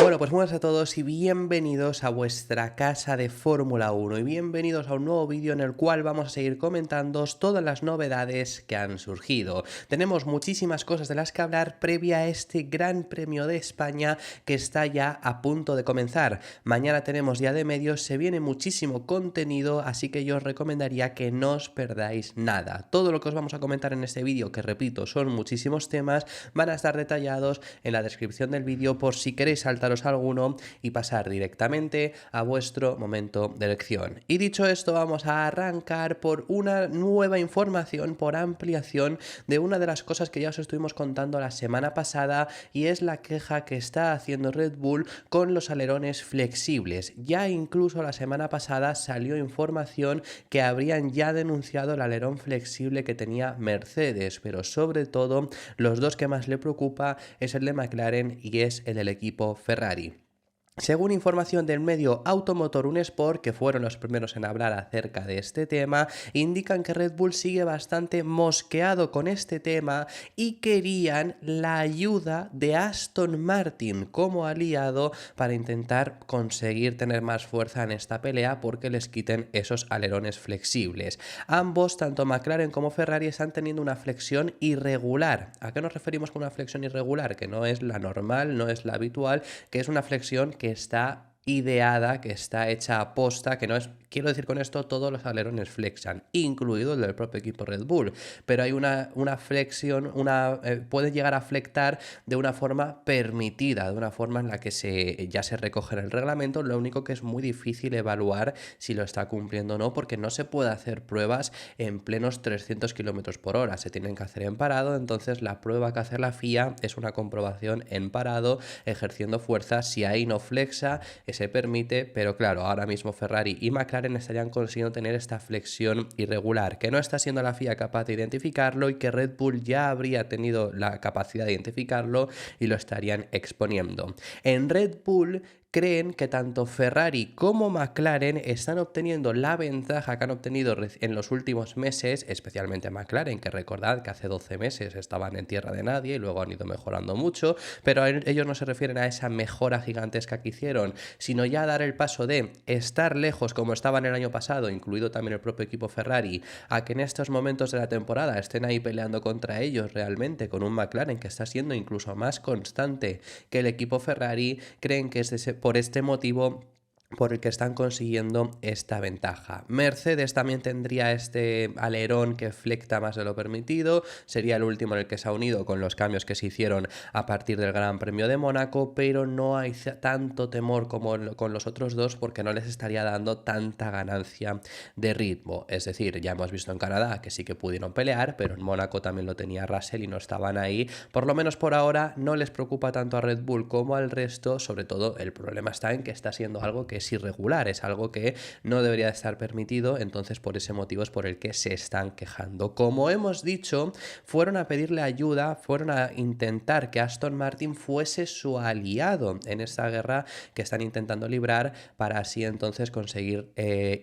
Bueno, pues buenas a todos y bienvenidos a vuestra casa de Fórmula 1 y bienvenidos a un nuevo vídeo en el cual vamos a seguir comentando todas las novedades que han surgido. Tenemos muchísimas cosas de las que hablar previa a este Gran Premio de España que está ya a punto de comenzar. Mañana tenemos Día de Medios, se viene muchísimo contenido, así que yo os recomendaría que no os perdáis nada. Todo lo que os vamos a comentar en este vídeo, que repito, son muchísimos temas, van a estar detallados en la descripción del vídeo por si queréis saltaros alguno y pasar directamente a vuestro momento de elección. Y dicho esto, vamos a arrancar por una nueva información, por ampliación de una de las cosas que ya os estuvimos contando la semana pasada, y es la queja que está haciendo Red Bull con los alerones flexibles. Ya incluso la semana pasada salió información que habrían ya denunciado el alerón flexible que tenía Mercedes, pero sobre todo los dos que más le preocupa es el de McLaren y es el del equipo Ferrari. Según información del medio Automotor Un Sport, que fueron los primeros en hablar acerca de este tema, indican que Red Bull sigue bastante mosqueado con este tema y querían la ayuda de Aston Martin como aliado para intentar conseguir tener más fuerza en esta pelea porque les quiten esos alerones flexibles. Ambos, tanto McLaren como Ferrari, están teniendo una flexión irregular. ¿A qué nos referimos con una flexión irregular? Que no es la normal, no es la habitual, que es una flexión que está ideada, que está hecha a posta, que no es, quiero decir con esto, todos los alerones flexan, incluido el del propio equipo Red Bull, pero hay una flexión, puede llegar a flectar de una forma permitida, de una forma en la que ya se recoge en el reglamento. Lo único que es muy difícil evaluar si lo está cumpliendo o no, porque no se puede hacer pruebas en plenos 300 km por hora, se tienen que hacer en parado. Entonces la prueba que hace la FIA es una comprobación en parado, ejerciendo fuerza. Si ahí no flexa, se permite, pero claro, ahora mismo Ferrari y McLaren estarían consiguiendo tener esta flexión irregular, que no está siendo la FIA capaz de identificarlo y que Red Bull ya habría tenido la capacidad de identificarlo y lo estarían exponiendo. En Red Bull creen que tanto Ferrari como McLaren están obteniendo la ventaja que han obtenido en los últimos meses, especialmente McLaren, que recordad que hace 12 meses estaban en tierra de nadie y luego han ido mejorando mucho, pero ellos no se refieren a esa mejora gigantesca que hicieron, sino ya dar el paso de estar lejos como estaban el año pasado, incluido también el propio equipo Ferrari, a que en estos momentos de la temporada estén ahí peleando contra ellos realmente, con un McLaren que está siendo incluso más constante que el equipo Ferrari. Creen que es por este motivo por el que están consiguiendo esta ventaja. Mercedes también tendría este alerón que flecta más de lo permitido, sería el último en el que se ha unido con los cambios que se hicieron a partir del Gran Premio de Mónaco, pero no hay tanto temor como con los otros dos porque no les estaría dando tanta ganancia de ritmo. Es decir, ya hemos visto en Canadá que sí que pudieron pelear, pero en Mónaco también lo tenía Russell y no estaban ahí. Por lo menos por ahora no les preocupa tanto a Red Bull como al resto. Sobre todo el problema está en que está siendo algo que es irregular, es algo que no debería de estar permitido, entonces por ese motivo es por el que se están quejando. Como hemos dicho, fueron a pedirle ayuda, fueron a intentar que Aston Martin fuese su aliado en esta guerra que están intentando librar para así entonces conseguir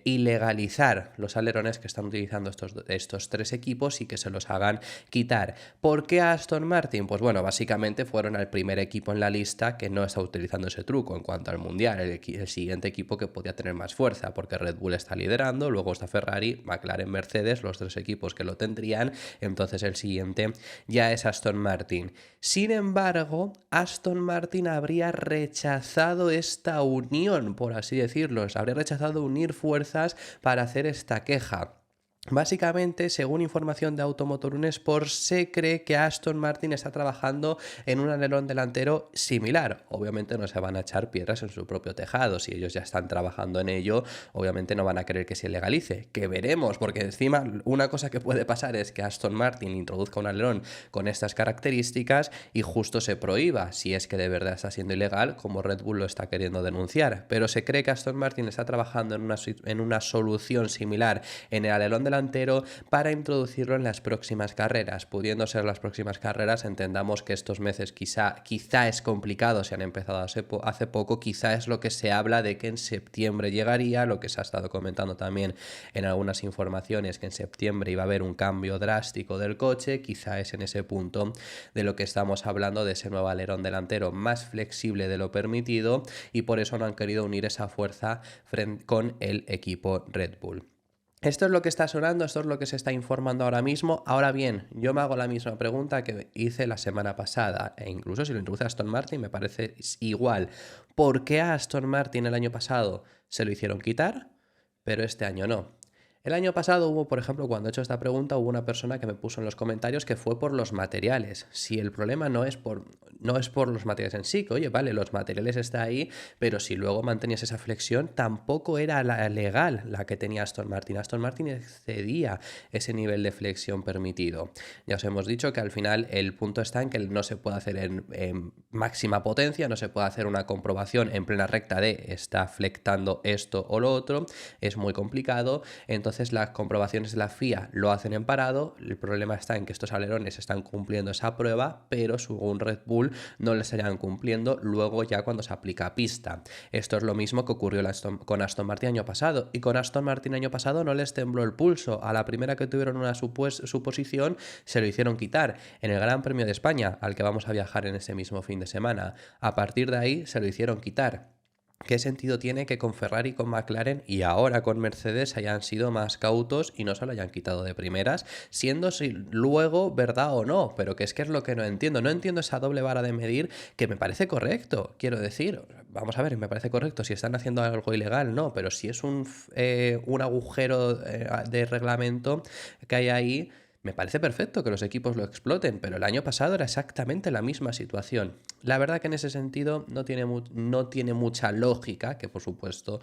ilegalizar los alerones que están utilizando estos tres equipos y que se los hagan quitar. ¿Por qué Aston Martin? Pues bueno, básicamente fueron al primer equipo en la lista que no está utilizando ese truco en cuanto al mundial, el siguiente equipo que podía tener más fuerza, porque Red Bull está liderando, luego está Ferrari, McLaren, Mercedes, los tres equipos que lo tendrían, entonces el siguiente ya es Aston Martin. Sin embargo, Aston Martin habría rechazado esta unión, por así decirlo, habría rechazado unir fuerzas para hacer esta queja. Básicamente, según información de Automotor Un Sport, se cree que Aston Martin está trabajando en un alerón delantero similar. Obviamente no se van a echar piedras en su propio tejado. Si ellos ya están trabajando en ello, obviamente no van a querer que se legalice. Que veremos, porque encima una cosa que puede pasar es que Aston Martin introduzca un alerón con estas características y justo se prohíba, si es que de verdad está siendo ilegal, como Red Bull lo está queriendo denunciar. Pero se cree que Aston Martin está trabajando en una solución similar en el alerón delantero para introducirlo en las próximas carreras. Pudiendo ser las próximas carreras, entendamos que estos meses quizá es complicado, se han empezado hace poco, quizá es lo que se habla de que en septiembre llegaría, lo que se ha estado comentando también en algunas informaciones, que en septiembre iba a haber un cambio drástico del coche, quizá es en ese punto de lo que estamos hablando, de ese nuevo alerón delantero más flexible de lo permitido, y por eso no han querido unir esa fuerza con el equipo Red Bull. Esto es lo que está sonando, esto es lo que se está informando ahora mismo. Ahora bien, yo me hago la misma pregunta que hice la semana pasada, e incluso si lo introduce Aston Martin me parece igual. ¿Por qué a Aston Martin el año pasado se lo hicieron quitar, pero este año no? El año pasado hubo, por ejemplo, cuando he hecho esta pregunta, hubo una persona que me puso en los comentarios que fue por los materiales. Si el problema no es por los materiales en sí, que oye, vale, los materiales está ahí, pero si luego mantenías esa flexión, tampoco era legal la que tenía Aston Martin. Aston Martin excedía ese nivel de flexión permitido. Ya os hemos dicho que al final el punto está en que no se puede hacer en máxima potencia, no se puede hacer una comprobación en plena recta de está flectando esto o lo otro, es muy complicado. Entonces las comprobaciones de la FIA lo hacen en parado. El problema está en que estos alerones están cumpliendo esa prueba, pero según Red Bull no les estarían cumpliendo luego ya cuando se aplica a pista. Esto es lo mismo que ocurrió con Aston Martin año pasado, y con Aston Martin año pasado no les tembló el pulso. A la primera que tuvieron una suposición se lo hicieron quitar en el Gran Premio de España, al que vamos a viajar en ese mismo fin de semana. A partir de ahí se lo hicieron quitar. ¿Qué sentido tiene que con Ferrari, con McLaren y ahora con Mercedes hayan sido más cautos y no se lo hayan quitado de primeras, siendo si luego verdad o no? Pero que es lo que no entiendo. No entiendo esa doble vara de medir, que me parece correcto. Quiero decir, vamos a ver, me parece correcto. Si están haciendo algo ilegal, no. Pero si es un agujero de reglamento que hay ahí, me parece perfecto que los equipos lo exploten, pero el año pasado era exactamente la misma situación. La verdad que en ese sentido no tiene mucha lógica, que por supuesto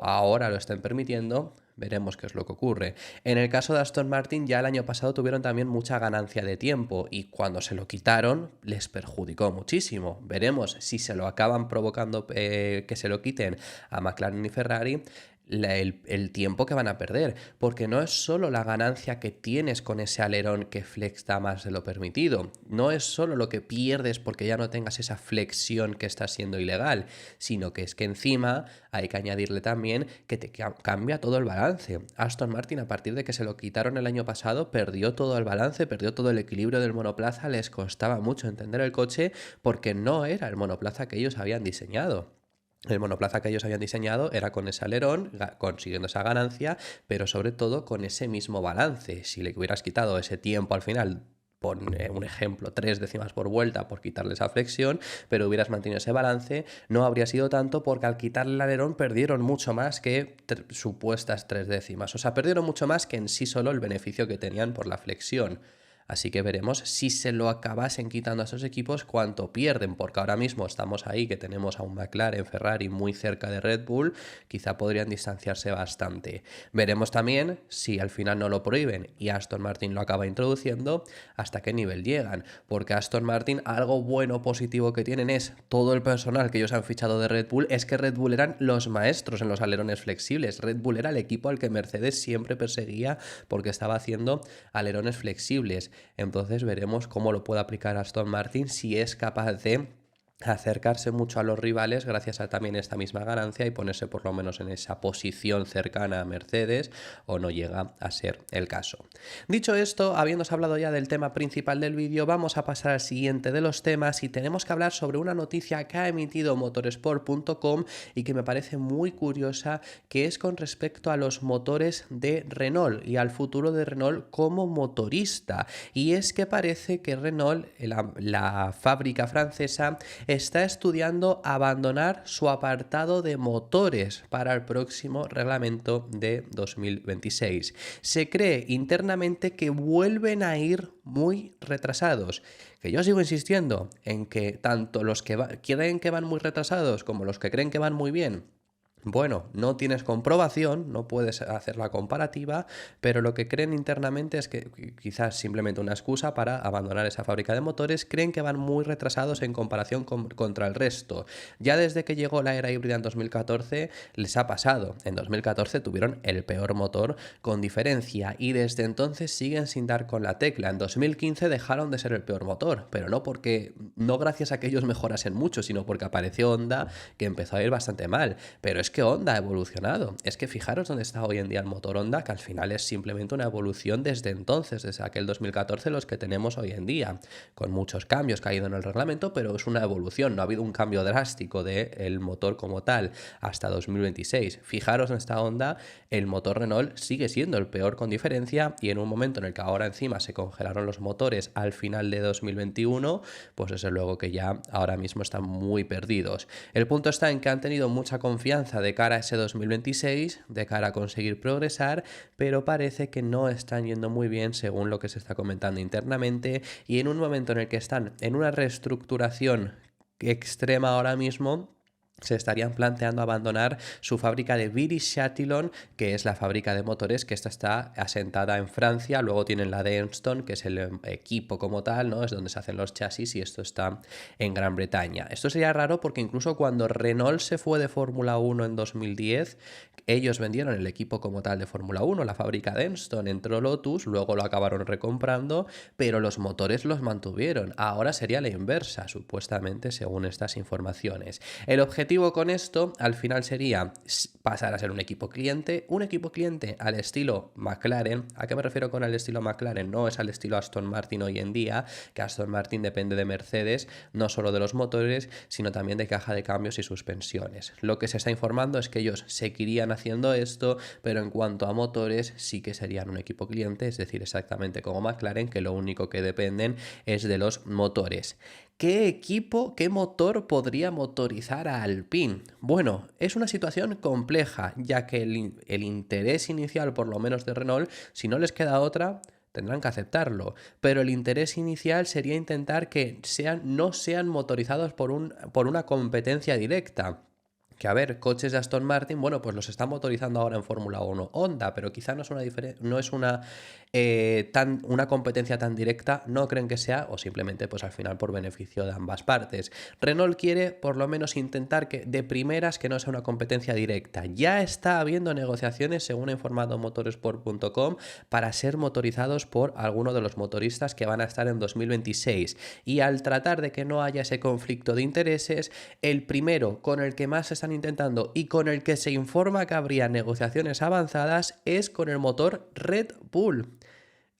ahora lo estén permitiendo. Veremos qué es lo que ocurre. En el caso de Aston Martin, ya el año pasado tuvieron también mucha ganancia de tiempo y cuando se lo quitaron les perjudicó muchísimo. Veremos si se lo acaban provocando que se lo quiten a McLaren y Ferrari, el tiempo que van a perder, porque no es solo la ganancia que tienes con ese alerón que flexa más de lo permitido, no es solo lo que pierdes porque ya no tengas esa flexión que está siendo ilegal, sino que es que encima hay que añadirle también que te cambia todo el balance. Aston Martin, a partir de que se lo quitaron el año pasado, perdió todo el balance, perdió todo el equilibrio del monoplaza, les costaba mucho entender el coche porque no era el monoplaza que ellos habían diseñado. El monoplaza que ellos habían diseñado era con ese alerón, consiguiendo esa ganancia, pero sobre todo con ese mismo balance. Si le hubieras quitado ese tiempo al final, por un ejemplo, 3 décimas por vuelta por quitarle esa flexión, pero hubieras mantenido ese balance, no habría sido tanto porque al quitarle el alerón perdieron mucho más que supuestas 3 décimas. O sea, perdieron mucho más que en sí solo el beneficio que tenían por la flexión. Así que veremos si se lo acabasen quitando a esos equipos cuánto pierden, porque ahora mismo estamos ahí que tenemos a un McLaren, Ferrari muy cerca de Red Bull, quizá podrían distanciarse bastante. Veremos también si al final no lo prohíben y Aston Martin lo acaba introduciendo, hasta qué nivel llegan, porque Aston Martin algo bueno positivo que tienen es todo el personal que ellos han fichado de Red Bull, es que Red Bull eran los maestros en los alerones flexibles. Red Bull era el equipo al que Mercedes siempre perseguía porque estaba haciendo alerones flexibles. Entonces veremos cómo lo puede aplicar Aston Martin, si es capaz de acercarse mucho a los rivales gracias a también esta misma ganancia y ponerse por lo menos en esa posición cercana a Mercedes, o no llega a ser el caso. Dicho esto, habiéndoos hablado ya del tema principal del vídeo, vamos a pasar al siguiente de los temas y tenemos que hablar sobre una noticia que ha emitido motorsport.com y que me parece muy curiosa, que es con respecto a los motores de Renault y al futuro de Renault como motorista. Y es que parece que Renault, la fábrica francesa, está estudiando abandonar su apartado de motores para el próximo reglamento de 2026. Se cree internamente que vuelven a ir muy retrasados. Que yo sigo insistiendo en que tanto los que creen que van muy retrasados como los que creen que van muy bien Bueno, no tienes comprobación, no puedes hacer la comparativa, pero lo que creen internamente es que quizás simplemente una excusa para abandonar esa fábrica de motores, creen que van muy retrasados en comparación contra el resto. Ya desde que llegó la era híbrida en 2014 les ha pasado. En 2014 tuvieron el peor motor con diferencia y desde entonces siguen sin dar con la tecla. En 2015 dejaron de ser el peor motor, pero no gracias a que ellos mejorasen mucho, sino porque apareció Honda, que empezó a ir bastante mal. Pero es que Honda ha evolucionado. Es que fijaros dónde está hoy en día el motor Honda, que al final es simplemente una evolución desde entonces, desde aquel 2014, los que tenemos hoy en día, con muchos cambios que ha ido en el reglamento, pero es una evolución. No ha habido un cambio drástico del motor como tal hasta 2026. Fijaros en esta Honda, el motor Renault sigue siendo el peor con diferencia, y en un momento en el que ahora encima se congelaron los motores al final de 2021, pues desde luego que ya ahora mismo están muy perdidos. El punto está en que han tenido mucha confianza de cara a ese 2026, de cara a conseguir progresar, pero parece que no están yendo muy bien según lo que se está comentando internamente, y en un momento en el que están en una reestructuración extrema ahora mismo, se estarían planteando abandonar su fábrica de Viry-Châtillon, que es la fábrica de motores, que esta está asentada en Francia. Luego tienen la de Enston, que es el equipo como tal, ¿no? Es donde se hacen los chasis, y esto está en Gran Bretaña. Esto sería raro porque incluso cuando Renault se fue de Fórmula 1 en 2010, ellos vendieron el equipo como tal de Fórmula 1, la fábrica de Enston, entró Lotus, luego lo acabaron recomprando, pero los motores los mantuvieron. Ahora sería la inversa, supuestamente, según estas informaciones. El objetivo con esto al final sería pasar a ser un equipo cliente al estilo McLaren. ¿A qué me refiero con el estilo McLaren? No es al estilo Aston Martin hoy en día, que Aston Martin depende de Mercedes, no solo de los motores, sino también de caja de cambios y suspensiones. Lo que se está informando es que ellos seguirían haciendo esto, pero en cuanto a motores sí que serían un equipo cliente, es decir, exactamente como McLaren, que lo único que dependen es de los motores. ¿Qué equipo, qué motor podría motorizar a Alpine? Bueno, es una situación compleja, ya que el interés inicial, por lo menos de Renault, si no les queda otra, tendrán que aceptarlo. Pero el interés inicial sería intentar que no sean motorizados por una competencia directa. Que a ver, coches de Aston Martin, bueno, pues los están motorizando ahora en Fórmula 1 Honda, pero quizá no es una competencia tan directa, no creen que sea, o simplemente pues al final por beneficio de ambas partes. Renault quiere por lo menos intentar que de primeras que no sea una competencia directa. Ya está habiendo negociaciones, según ha informado motorsport.com, para ser motorizados por alguno de los motoristas que van a estar en 2026, y al tratar de que no haya ese conflicto de intereses, el primero con el que más se están intentando y con el que se informa que habría negociaciones avanzadas es con el motor Red Bull.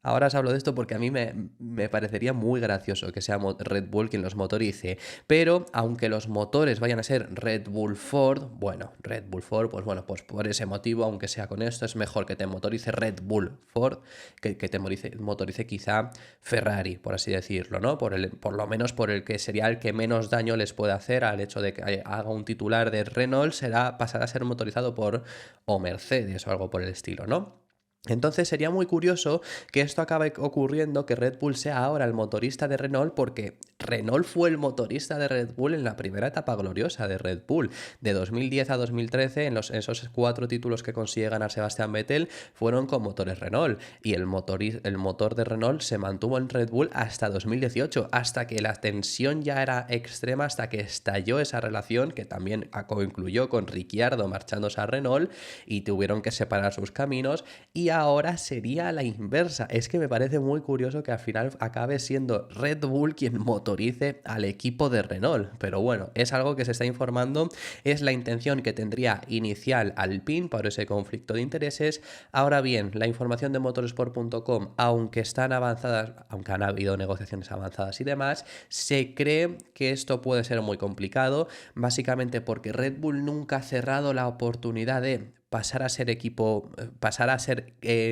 Ahora os hablo de esto porque a mí me parecería muy gracioso que sea Red Bull quien los motorice, pero aunque los motores vayan a ser Red Bull Ford, bueno, Red Bull Ford, pues bueno, pues por ese motivo, aunque sea con esto, es mejor que te motorice Red Bull Ford que te motorice quizá Ferrari, por así decirlo, ¿no? Por lo menos por el que sería el que menos daño les puede hacer al hecho de que haga un titular de Renault, pasará a ser motorizado por o Mercedes o algo por el estilo, ¿no? Entonces sería muy curioso que esto acabe ocurriendo, que Red Bull sea ahora el motorista de Renault, porque Renault fue el motorista de Red Bull en la primera etapa gloriosa de Red Bull. De 2010 a 2013, en esos 4 títulos que consigue ganar Sebastián Vettel, fueron con motores Renault. Y el motor de Renault se mantuvo en Red Bull hasta 2018, hasta que la tensión ya era extrema, hasta que estalló esa relación, que también concluyó con Ricciardo marchándose a Renault, y tuvieron que separar sus caminos. Y ahora sería la inversa. Es que me parece muy curioso que al final acabe siendo Red Bull quien motorice al equipo de Renault. Pero bueno, es algo que se está informando, es la intención que tendría inicial Alpine por ese conflicto de intereses. Ahora bien, la información de motorsport.com, aunque están avanzadas, aunque han habido negociaciones avanzadas y demás, se cree que esto puede ser muy complicado, básicamente porque Red Bull nunca ha cerrado la oportunidad de pasar a ser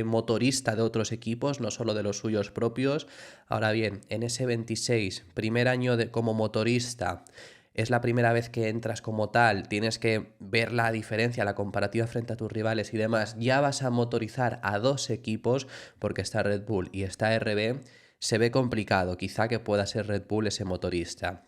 motorista de otros equipos, no solo de los suyos propios. Ahora bien, en ese 26, primer año como motorista, es la primera vez que entras como tal, tienes que ver la diferencia, la comparativa frente a tus rivales y demás, ya vas a motorizar a 2 equipos, porque está Red Bull y está RB, se ve complicado, quizá que pueda ser Red Bull ese motorista.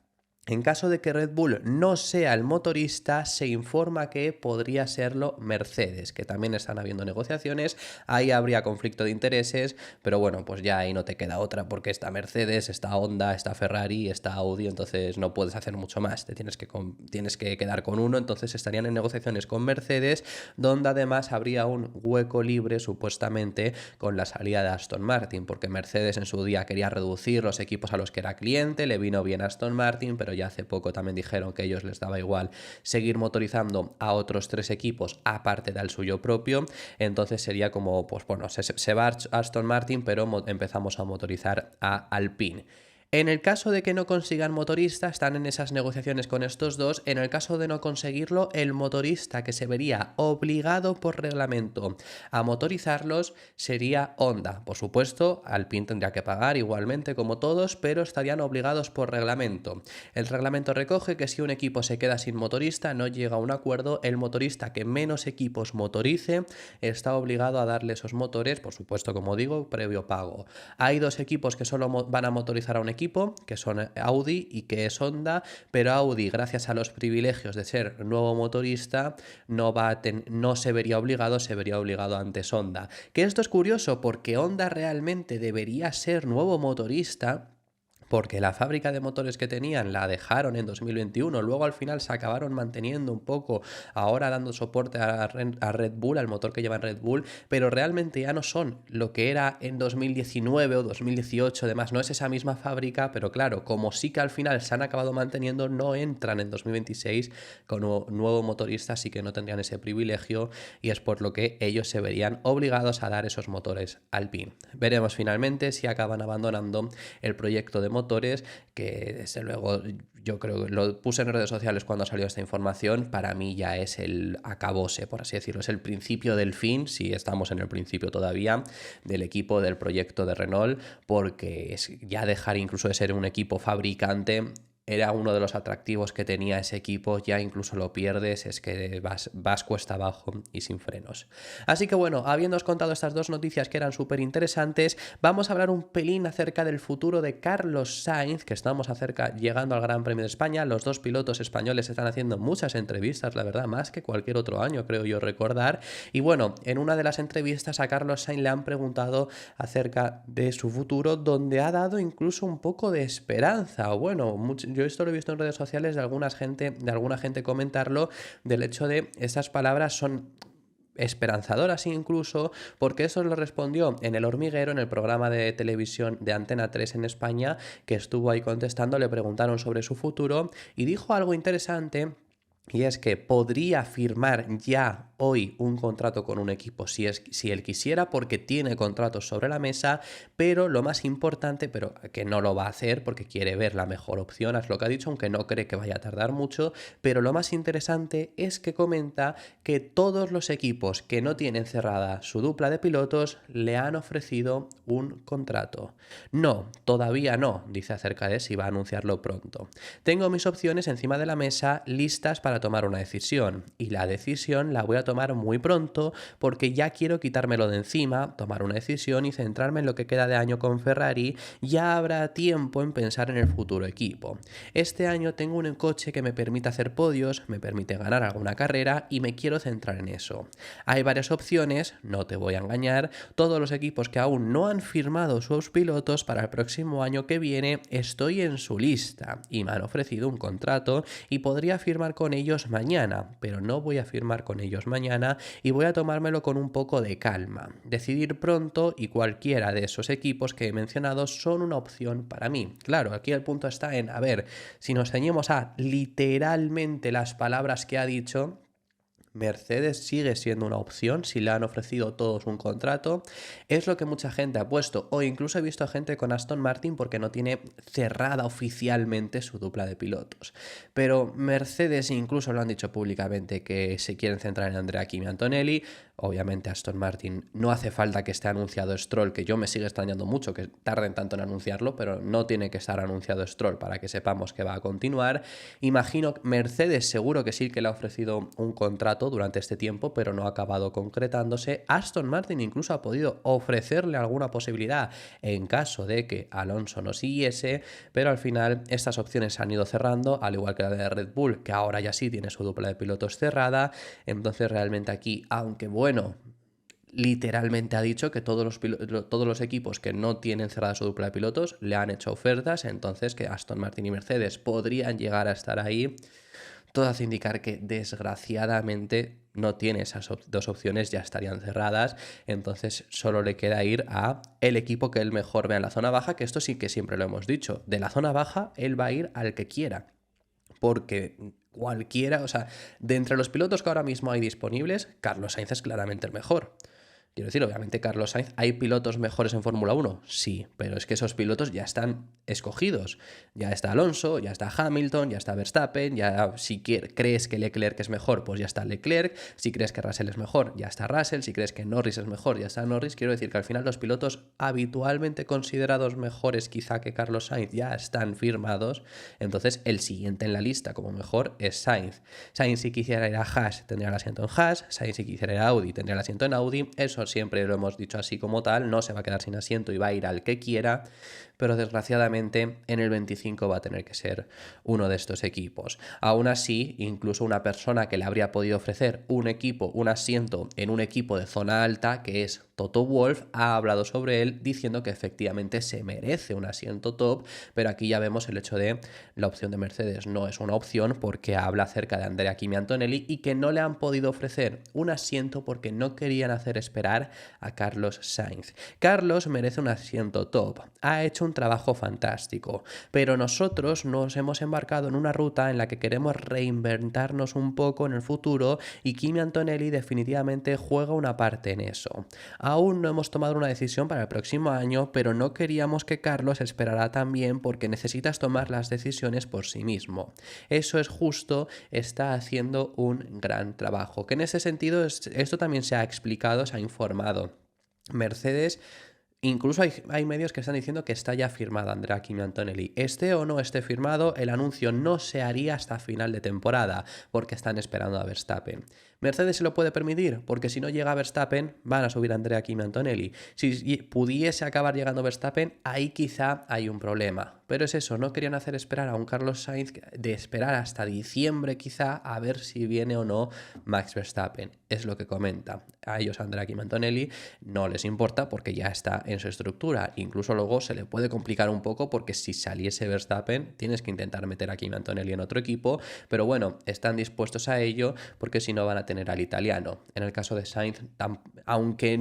En caso de que Red Bull no sea el motorista, se informa que podría serlo Mercedes, que también están habiendo negociaciones, ahí habría conflicto de intereses, pero bueno, pues ya ahí no te queda otra, porque está Mercedes, está Honda, está Ferrari, está Audi, entonces no puedes hacer mucho más, tienes que quedar con uno, entonces estarían en negociaciones con Mercedes, donde además habría un hueco libre supuestamente con la salida de Aston Martin, porque Mercedes en su día quería reducir los equipos a los que era cliente, le vino bien a Aston Martin, pero ya hace poco también dijeron que a ellos les daba igual seguir motorizando a otros 3 equipos aparte del suyo propio, entonces sería como, pues bueno, se va Aston Martin, pero empezamos a motorizar a Alpine. En el caso de que no consigan motorista, están en esas negociaciones con estos dos. En el caso de no conseguirlo, el motorista que se vería obligado por reglamento a motorizarlos sería Honda. Por supuesto, Alpine tendría que pagar igualmente como todos, pero estarían obligados por reglamento. El reglamento recoge que si un equipo se queda sin motorista, no llega a un acuerdo, el motorista que menos equipos motorice está obligado a darle esos motores, por supuesto, como digo, previo pago. Hay 2 equipos que solo van a motorizar a un equipo, que son Audi y que es Honda, pero Audi, gracias a los privilegios de ser nuevo motorista, no se vería obligado antes Honda. Que esto es curioso porque Honda realmente debería ser nuevo motorista, porque la fábrica de motores que tenían la dejaron en 2021, luego al final se acabaron manteniendo un poco, ahora dando soporte a Red Bull, al motor que lleva Red Bull, pero realmente ya no son lo que era en 2019 o 2018, además no es esa misma fábrica, pero claro, como sí que al final se han acabado manteniendo, no entran en 2026 con nuevo motorista, así que no tendrían ese privilegio y es por lo que ellos se verían obligados a dar esos motores Alpine. Veremos finalmente si acaban abandonando el proyecto de motores, que desde luego yo creo que lo puse en redes sociales cuando salió esta información, para mí ya es el acabose, por así decirlo, es el principio del fin, si estamos en el principio todavía, del equipo del proyecto de Renault, porque es ya dejar incluso de ser un equipo fabricante era uno de los atractivos que tenía ese equipo, ya incluso lo pierdes, es que vas cuesta abajo y sin frenos. Así que bueno, habiéndoos contado estas dos noticias que eran súper interesantes, vamos a hablar un pelín acerca del futuro de Carlos Sainz, que estamos llegando al Gran Premio de España. Los dos pilotos españoles están haciendo muchas entrevistas, la verdad, más que cualquier otro año, creo yo recordar. Y bueno, en una de las entrevistas a Carlos Sainz le han preguntado acerca de su futuro, donde ha dado incluso un poco de esperanza. Bueno, yo esto lo he visto en redes sociales de alguna gente comentarlo, del hecho de estas palabras son esperanzadoras incluso, porque eso lo respondió en El Hormiguero, en el programa de televisión de Antena 3 en España, que estuvo ahí contestando, le preguntaron sobre su futuro y dijo algo interesante. Y es que podría firmar ya hoy un contrato con un equipo si él quisiera, porque tiene contratos sobre la mesa, pero lo más importante, pero que no lo va a hacer porque quiere ver la mejor opción, es lo que ha dicho, aunque no cree que vaya a tardar mucho, pero lo más interesante es que comenta que todos los equipos que no tienen cerrada su dupla de pilotos le han ofrecido un contrato. No, todavía no, dice acerca de si va a anunciarlo pronto. Tengo mis opciones encima de la mesa listas para tomar una decisión, y la decisión la voy a tomar muy pronto porque ya quiero quitármelo de encima, tomar una decisión y centrarme en lo que queda de año con Ferrari. Ya habrá tiempo en pensar en el futuro equipo. Este año tengo un coche que me permite hacer podios, me permite ganar alguna carrera y me quiero centrar en eso. Hay varias opciones, no te voy a engañar, todos los equipos que aún no han firmado sus pilotos para el próximo año que viene, estoy en su lista y me han ofrecido un contrato y podría firmar con ellos mañana, pero no voy a firmar con ellos mañana y voy a tomármelo con un poco de calma. Decidir pronto, y cualquiera de esos equipos que he mencionado son una opción para mí. Claro, aquí el punto está en, a ver, si nos ceñimos a literalmente las palabras que ha dicho, Mercedes sigue siendo una opción si le han ofrecido todos un contrato. Es lo que mucha gente ha puesto, o incluso he visto gente con Aston Martin porque no tiene cerrada oficialmente su dupla de pilotos. Pero Mercedes incluso lo han dicho públicamente que se quieren centrar en Andrea Kimi Antonelli. Obviamente Aston Martin no hace falta que esté anunciado Stroll, que yo me sigue extrañando mucho que tarden tanto en anunciarlo, pero no tiene que estar anunciado Stroll para que sepamos que va a continuar. Imagino Mercedes seguro que sí que le ha ofrecido un contrato contrato durante este tiempo, pero no ha acabado concretándose. Aston Martin incluso ha podido ofrecerle alguna posibilidad en caso de que Alonso no siguiese, pero al final estas opciones se han ido cerrando, al igual que la de Red Bull, que ahora ya sí tiene su dupla de pilotos cerrada. Entonces realmente aquí, aunque bueno, literalmente ha dicho que todos los equipos que no tienen cerrada su dupla de pilotos le han hecho ofertas, entonces que Aston Martin y Mercedes podrían llegar a estar ahí. Todo hace indicar que desgraciadamente no tiene esas dos opciones, ya estarían cerradas, entonces solo le queda ir a el equipo que él mejor vea en la zona baja, que esto sí que siempre lo hemos dicho, de la zona baja él va a ir al que quiera, porque cualquiera, o sea, de entre los pilotos que ahora mismo hay disponibles, Carlos Sainz es claramente el mejor. Quiero decir, obviamente Carlos Sainz, ¿hay pilotos mejores en Fórmula 1? Sí, pero es que esos pilotos ya están escogidos. Ya está Alonso, ya está Hamilton, ya está Verstappen, ya si crees que Leclerc es mejor, pues ya está Leclerc. Si crees que Russell es mejor, ya está Russell. Si crees que Norris es mejor, ya está Norris. Quiero decir que al final los pilotos habitualmente considerados mejores quizá que Carlos Sainz ya están firmados. Entonces el siguiente en la lista como mejor es Sainz. Sainz si quisiera ir a Haas tendría el asiento en Haas. Sainz si quisiera ir a Audi tendría el asiento en Audi. Eso siempre lo hemos dicho así como tal, no se va a quedar sin asiento y va a ir al que quiera, pero desgraciadamente en el 25 va a tener que ser uno de estos equipos. Aún así, incluso una persona que le habría podido ofrecer un equipo, un asiento en un equipo de zona alta, que es Toto Wolff, ha hablado sobre él diciendo que efectivamente se merece un asiento top, pero aquí ya vemos el hecho de la opción de Mercedes no es una opción porque habla acerca de Andrea Kimi Antonelli y que no le han podido ofrecer un asiento porque no querían hacer esperar a Carlos Sainz. Carlos merece un asiento top, ha hecho un trabajo fantástico, pero nosotros nos hemos embarcado en una ruta en la que queremos reinventarnos un poco en el futuro y Kimi Antonelli definitivamente juega una parte en eso. Aún no hemos tomado una decisión para el próximo año, pero no queríamos que Carlos esperara también porque necesitas tomar las decisiones por sí mismo. Eso es justo, está haciendo un gran trabajo, que en ese sentido esto también se ha explicado, se ha informado. Mercedes, incluso hay medios que están diciendo que está ya firmada Andrea Kimi Antonelli. Esté o no esté firmado, el anuncio no se haría hasta final de temporada, porque están esperando a Verstappen. Mercedes se lo puede permitir, porque si no llega Verstappen, van a subir a Andrea Kimi Antonelli. Si pudiese acabar llegando Verstappen, ahí quizá hay un problema. Pero es eso, no querían hacer esperar a un Carlos Sainz, de esperar hasta diciembre quizá a ver si viene o no Max Verstappen. Es lo que comenta. A ellos Andrea Kimi Antonelli no les importa porque ya está en su estructura. Incluso luego se le puede complicar un poco porque si saliese Verstappen tienes que intentar meter a Kimi Antonelli en otro equipo, pero bueno, están dispuestos a ello porque si no van a tener al italiano. En el caso de Sainz, aunque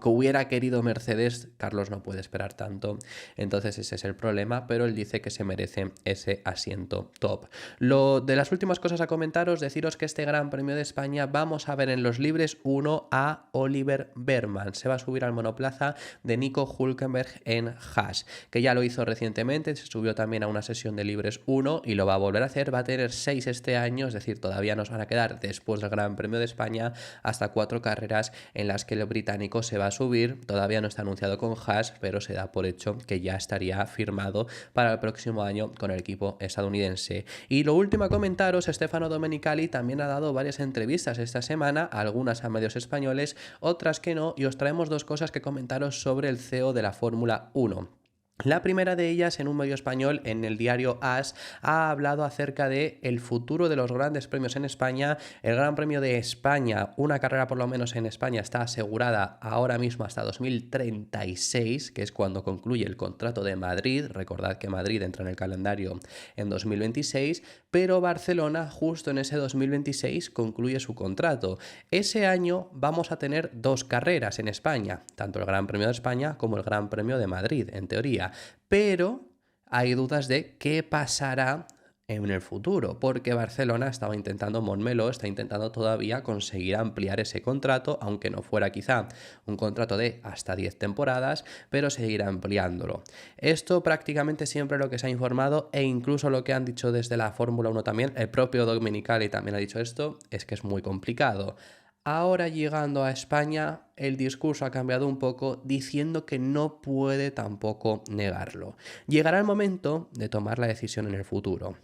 hubiera querido Mercedes, Carlos no puede esperar tanto. Entonces ese es el problema, pero él dice que se merece ese asiento top. Lo de las últimas cosas a comentaros, deciros que este Gran Premio de España vamos a ver en los libres 1 a Oliver Behrmann. Se va a subir al monoplaza de Nico Hülkenberg en Haas, que ya lo hizo recientemente, se subió también a una sesión de libres 1 y lo va a volver a hacer. Va a tener 6 este año, es decir, todavía nos van a quedar después del Gran Premio de España hasta 4 carreras en las que el británico se va a subir. Todavía no está anunciado con Haas, pero se da por hecho que ya estaría firmado para el próximo año con el equipo estadounidense. Y lo último a comentaros, Stefano Domenicali también ha dado varias entrevistas esta semana, algunas a medios españoles, otras que no, y os traemos dos cosas que comentaros sobre el CEO de la Fórmula 1. La primera de ellas, en un medio español, en el diario AS, ha hablado acerca de el futuro de los grandes premios en España. El Gran Premio de España, una carrera por lo menos en España, está asegurada ahora mismo hasta 2036, que es cuando concluye el contrato de Madrid. Recordad que Madrid entra en el calendario en 2026, pero Barcelona, justo en ese 2026, concluye su contrato. Ese año vamos a tener dos carreras en España, tanto el Gran Premio de España como el Gran Premio de Madrid, en teoría. Pero hay dudas de qué pasará en el futuro, porque Barcelona estaba intentando, Montmeló está intentando todavía conseguir ampliar ese contrato, aunque no fuera quizá un contrato de hasta 10 temporadas, pero seguirá ampliándolo. Esto prácticamente siempre lo que se ha informado, e incluso lo que han dicho desde la Fórmula 1 también, el propio Domenicali también ha dicho esto, es que es muy complicado. Ahora llegando a España, el discurso ha cambiado un poco, diciendo que no puede tampoco negarlo. Llegará el momento de tomar la decisión en el futuro.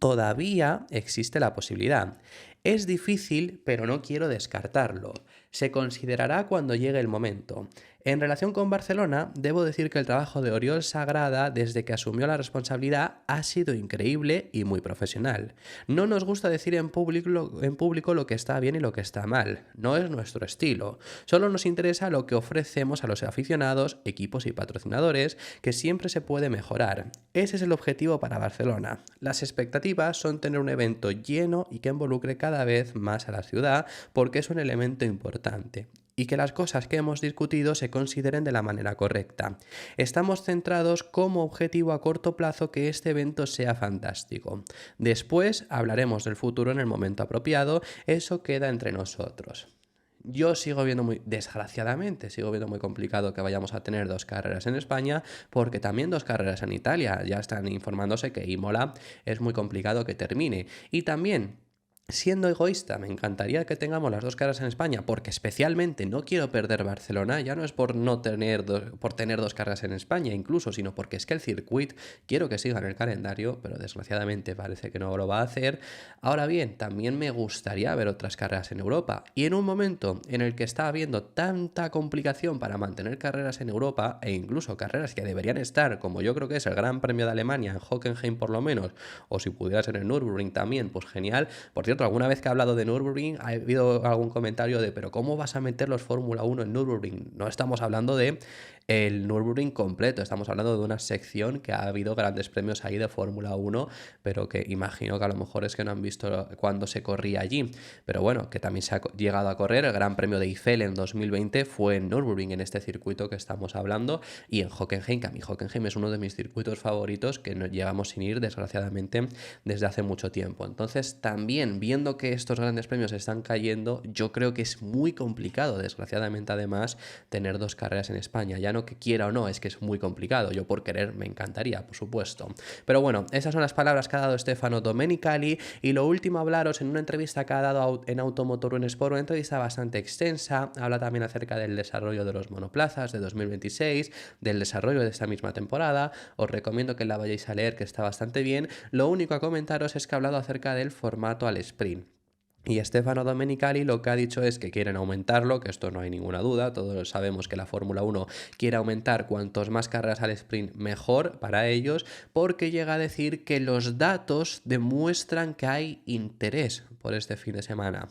Todavía existe la posibilidad. Es difícil, pero no quiero descartarlo. Se considerará cuando llegue el momento. En relación con Barcelona, debo decir que el trabajo de Oriol Sagrada, desde que asumió la responsabilidad, ha sido increíble y muy profesional. No nos gusta decir en público lo que está bien y lo que está mal. No es nuestro estilo. Solo nos interesa lo que ofrecemos a los aficionados, equipos y patrocinadores, que siempre se puede mejorar. Ese es el objetivo para Barcelona. Las expectativas son tener un evento lleno y que involucre cada vez más a la ciudad, porque es un elemento importante. Y que las cosas que hemos discutido se consideren de la manera correcta. Estamos centrados como objetivo a corto plazo que este evento sea fantástico. Después hablaremos del futuro en el momento apropiado, eso queda entre nosotros. Yo sigo viendo desgraciadamente, sigo viendo muy complicado que vayamos a tener 2 carreras en España, porque también 2 carreras en Italia. Ya están informándose que Imola es muy complicado que termine. Y también, siendo egoísta, me encantaría que tengamos las 2 carreras en España, porque especialmente no quiero perder Barcelona. Ya no es por no tener por tener 2 carreras en España incluso, sino porque es que el circuito quiero que siga en el calendario, pero desgraciadamente parece que no lo va a hacer. Ahora bien, también me gustaría ver otras carreras en Europa, y en un momento en el que está habiendo tanta complicación para mantener carreras en Europa, e incluso carreras que deberían estar, como yo creo que es el Gran Premio de Alemania, en Hockenheim por lo menos, o si pudiera ser en Nürburgring también, pues genial. Por cierto, alguna vez que he hablado de Nürburgring ha habido algún comentario de pero ¿cómo vas a meter los Fórmula 1 en Nürburgring? No estamos hablando de el Nürburgring completo, estamos hablando de una sección que ha habido grandes premios ahí de Fórmula 1, pero que imagino que a lo mejor es que no han visto cuando se corría allí. Pero bueno, que también se ha llegado a correr el Gran Premio de Eiffel en 2020, fue en Nürburgring, en este circuito que estamos hablando, y en Hockenheim, que a mí Hockenheim es uno de mis circuitos favoritos, que no llegamos sin ir, desgraciadamente, desde hace mucho tiempo. Entonces, también viendo que estos grandes premios están cayendo, yo creo que es muy complicado, desgraciadamente además, tener 2 carreras en España. Ya no que quiera o no, es que es muy complicado. Yo por querer me encantaría, por supuesto. Pero bueno, esas son las palabras que ha dado Stefano Domenicali, y lo último hablaros en una entrevista que ha dado en Automotor en Sport, una entrevista bastante extensa. Habla también acerca del desarrollo de los monoplazas de 2026, del desarrollo de esta misma temporada. Os recomiendo que la vayáis a leer, que está bastante bien. Lo único a comentaros es que ha hablado acerca del formato al sprint. Y Stefano Domenicali lo que ha dicho es que quieren aumentarlo, que esto no hay ninguna duda, todos sabemos que la Fórmula 1 quiere aumentar cuantos más carreras al sprint mejor para ellos, porque llega a decir que los datos demuestran que hay interés por este fin de semana.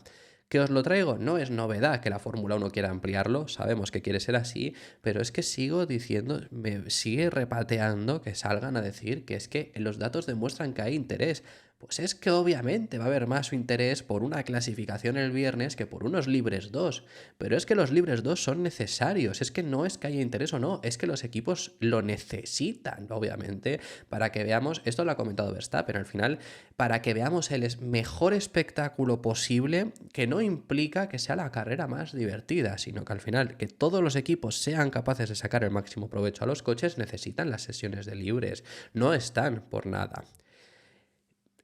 ¿Que os lo traigo? No es novedad que la Fórmula 1 quiera ampliarlo, sabemos que quiere ser así, pero es que sigo diciendo, me sigue repateando que salgan a decir que es que los datos demuestran que hay interés. Pues es que obviamente va a haber más interés por una clasificación el viernes que por unos libres 2. Pero es que los libres 2 son necesarios. Es que no es que haya interés o no, es que los equipos lo necesitan, obviamente, para que veamos, esto lo ha comentado Verstappen al final, para que veamos el mejor espectáculo posible, que no implica que sea la carrera más divertida, sino que al final que todos los equipos sean capaces de sacar el máximo provecho a los coches, necesitan las sesiones de libres. No están por nada.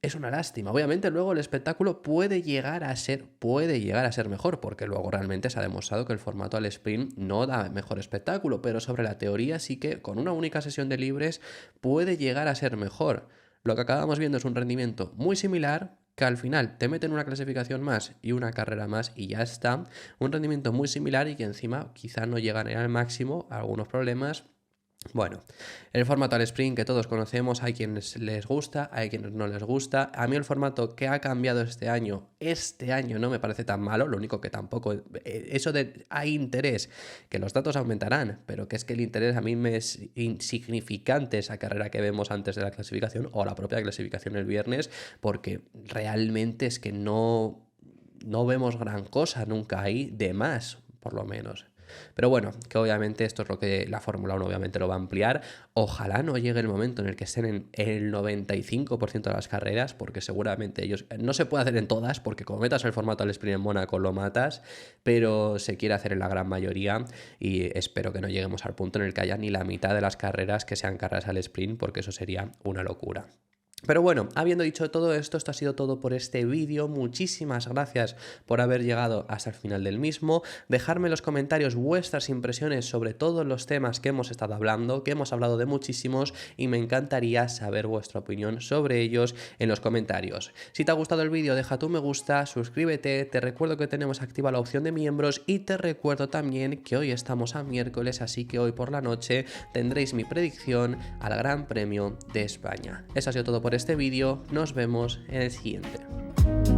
Es una lástima. Obviamente luego el espectáculo puede llegar a ser mejor, porque luego realmente se ha demostrado que el formato al sprint no da mejor espectáculo, pero sobre la teoría sí que con una única sesión de libres puede llegar a ser mejor. Lo que acabamos viendo es un rendimiento muy similar, que al final te meten una clasificación más y una carrera más y ya está. Un rendimiento muy similar y que encima quizá no llegan al máximo, algunos problemas. Bueno, el formato al sprint que todos conocemos, hay quienes les gusta, hay quienes no les gusta. A mí el formato que ha cambiado este año no me parece tan malo, lo único que tampoco, eso de hay interés, que los datos aumentarán, pero que es que el interés a mí me es insignificante esa carrera que vemos antes de la clasificación o la propia clasificación el viernes, porque realmente es que no vemos gran cosa nunca ahí de más, por lo menos. Pero bueno, que obviamente esto es lo que la Fórmula 1 obviamente lo va a ampliar. Ojalá no llegue el momento en el que estén en el 95% de las carreras, porque seguramente ellos no se puede hacer en todas, porque como metas el formato al sprint en Mónaco lo matas, pero se quiere hacer en la gran mayoría y espero que no lleguemos al punto en el que haya ni la mitad de las carreras que sean carreras al sprint, porque eso sería una locura. Pero bueno, habiendo dicho todo esto, esto ha sido todo por este vídeo. Muchísimas gracias por haber llegado hasta el final del mismo. Dejadme en los comentarios vuestras impresiones sobre todos los temas que hemos estado hablando, que hemos hablado de muchísimos, y me encantaría saber vuestra opinión sobre ellos en los comentarios. Si te ha gustado el vídeo, deja tu me gusta, suscríbete, te recuerdo que tenemos activa la opción de miembros y te recuerdo también que hoy estamos a miércoles, así que hoy por la noche tendréis mi predicción al Gran Premio de España. Eso ha sido todo por este vídeo, nos vemos en el siguiente.